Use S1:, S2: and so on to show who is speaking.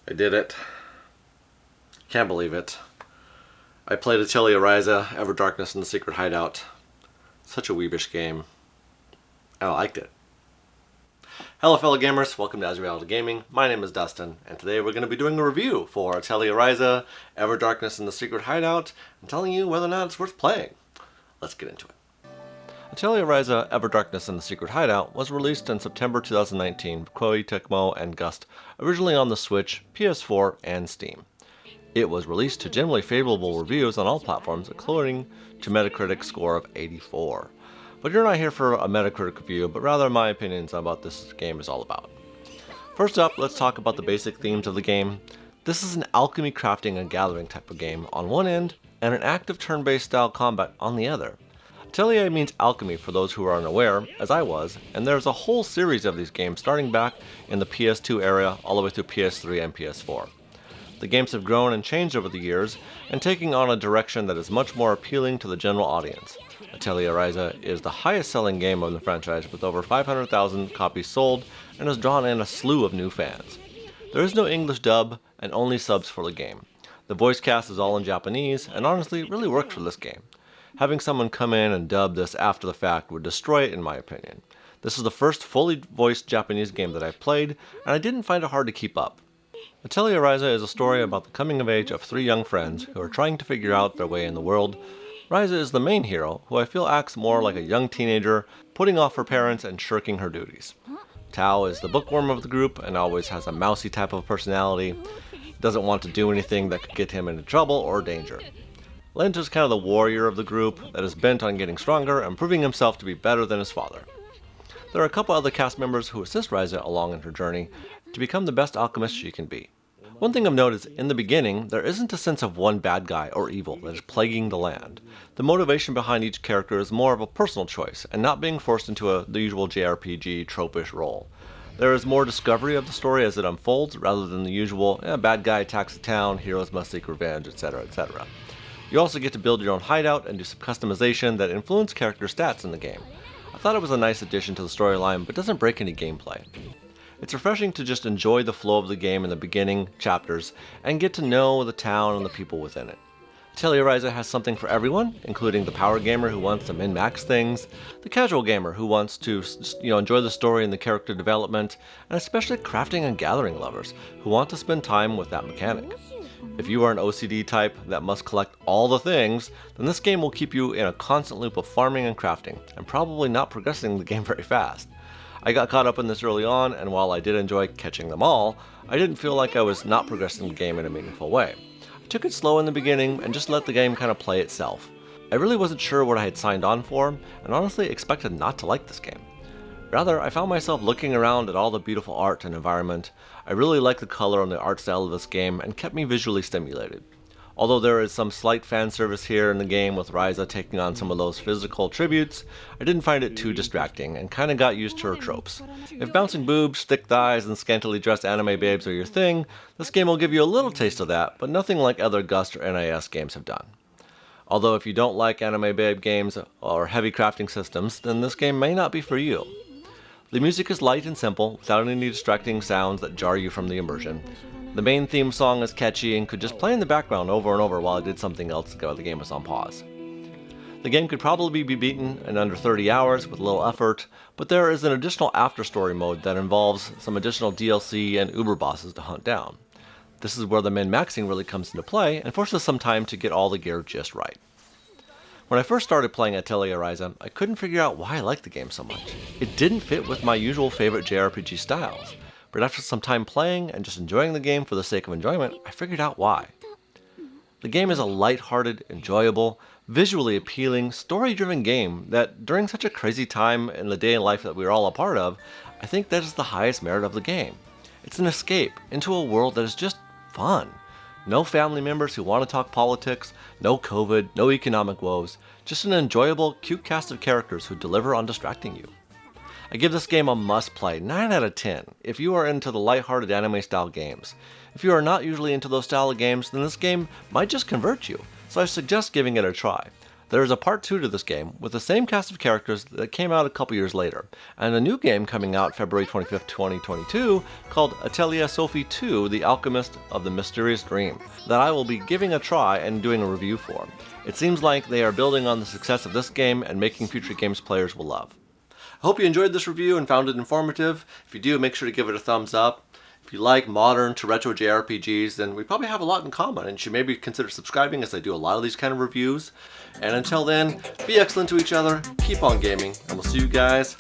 S1: I did it. Can't believe it. I played Atelier Ryza, Everdarkness, and the Secret Hideout. Such a weebish game. And I liked it. Hello fellow gamers, welcome to Azrael Gaming. My name is Dustin, and today we're going to be doing a review for Atelier Ryza, Everdarkness, and the Secret Hideout, and telling you whether or not it's worth playing. Let's get into it. Atelier Ryza, Everdarkness, and the Secret Hideout was released in September 2019 by Koei Tecmo and Gust, originally on the Switch, PS4, and Steam. It was released to generally favorable reviews on all platforms, according to Metacritic score of 84. But you're not here for a Metacritic review, but rather my opinions on what this game is all about. First up, let's talk about the basic themes of the game. This is an alchemy, crafting, and gathering type of game on one end, and an active turn-based style combat on the other. Atelier means alchemy for those who are unaware, as I was, and there's a whole series of these games starting back in the PS2 era all the way through PS3 and PS4. The games have grown and changed over the years, and taking on a direction that is much more appealing to the general audience. Atelier Ryza is the highest selling game of the franchise with over 500,000 copies sold and has drawn in a slew of new fans. There is no English dub and only subs for the game. The voice cast is all in Japanese and honestly really worked for this game. Having someone come in and dub this after the fact would destroy it in my opinion. This is the first fully voiced Japanese game that I've played, and I didn't find it hard to keep up. Atelier Ryza is a story about the coming of age of three young friends who are trying to figure out their way in the world. Ryza is the main hero, who I feel acts more like a young teenager, putting off her parents and shirking her duties. Tao is the bookworm of the group and always has a mousy type of personality, doesn't want to do anything that could get him into trouble or danger. Lent is kind of the warrior of the group that is bent on getting stronger and proving himself to be better than his father. There are a couple other cast members who assist Ryza along in her journey to become the best alchemist she can be. One thing I've noticed, in the beginning, there isn't a sense of one bad guy or evil that is plaguing the land. The motivation behind each character is more of a personal choice, and not being forced into the usual JRPG tropish role. There is more discovery of the story as it unfolds, rather than the usual, bad guy attacks the town, heroes must seek revenge, etc., etc. You also get to build your own hideout and do some customization that influence character stats in the game. I thought it was a nice addition to the storyline, but doesn't break any gameplay. It's refreshing to just enjoy the flow of the game in the beginning chapters and get to know the town and the people within it. Atelier Ryza has something for everyone, including the power gamer who wants to min-max things, the casual gamer who wants to enjoy the story and the character development, and especially crafting and gathering lovers who want to spend time with that mechanic. If you are an OCD type that must collect all the things, then this game will keep you in a constant loop of farming and crafting, and probably not progressing the game very fast. I got caught up in this early on, and while I did enjoy catching them all, I didn't feel like I was not progressing the game in a meaningful way. I took it slow in the beginning and just let the game kind of play itself. I really wasn't sure what I had signed on for, and honestly expected not to like this game. Rather, I found myself looking around at all the beautiful art and environment. I really liked the color and the art style of this game and kept me visually stimulated. Although there is some slight fan service here in the game with Ryza taking on some of those physical tributes, I didn't find it too distracting and kinda got used to her tropes. If bouncing boobs, thick thighs, and scantily dressed anime babes are your thing, this game will give you a little taste of that, but nothing like other Gust or NIS games have done. Although if you don't like anime babe games or heavy crafting systems, then this game may not be for you. The music is light and simple, without any distracting sounds that jar you from the immersion. The main theme song is catchy and could just play in the background over and over while I did something else while the game was on pause. The game could probably be beaten in under 30 hours with little effort, but there is an additional after-story mode that involves some additional DLC and uber bosses to hunt down. This is where the min-maxing really comes into play and forces some time to get all the gear just right. When I first started playing Atelier Ryza, I couldn't figure out why I liked the game so much. It didn't fit with my usual favorite JRPG styles, but after some time playing and just enjoying the game for the sake of enjoyment, I figured out why. The game is a light-hearted, enjoyable, visually appealing, story-driven game that, during such a crazy time in the day in life that we're all a part of, I think that is the highest merit of the game. It's an escape into a world that is just fun. No family members who want to talk politics, no COVID, no economic woes, just an enjoyable, cute cast of characters who deliver on distracting you. I give this game a must-play, 9 out of 10, if you are into the lighthearted anime-style games. If you are not usually into those style of games, then this game might just convert you, so I suggest giving it a try. There is a part 2 to this game with the same cast of characters that came out a couple years later, and a new game coming out February 25th, 2022 called Atelier Sophie 2, The Alchemist of the Mysterious Dream, that I will be giving a try and doing a review for. It seems like they are building on the success of this game and making future games players will love. I hope you enjoyed this review and found it informative. If you do, make sure to give it a thumbs up. If you like modern to retro JRPGs, then we probably have a lot in common, and you should maybe consider subscribing as I do a lot of these kind of reviews. And until then, be excellent to each other, keep on gaming, and we'll see you guys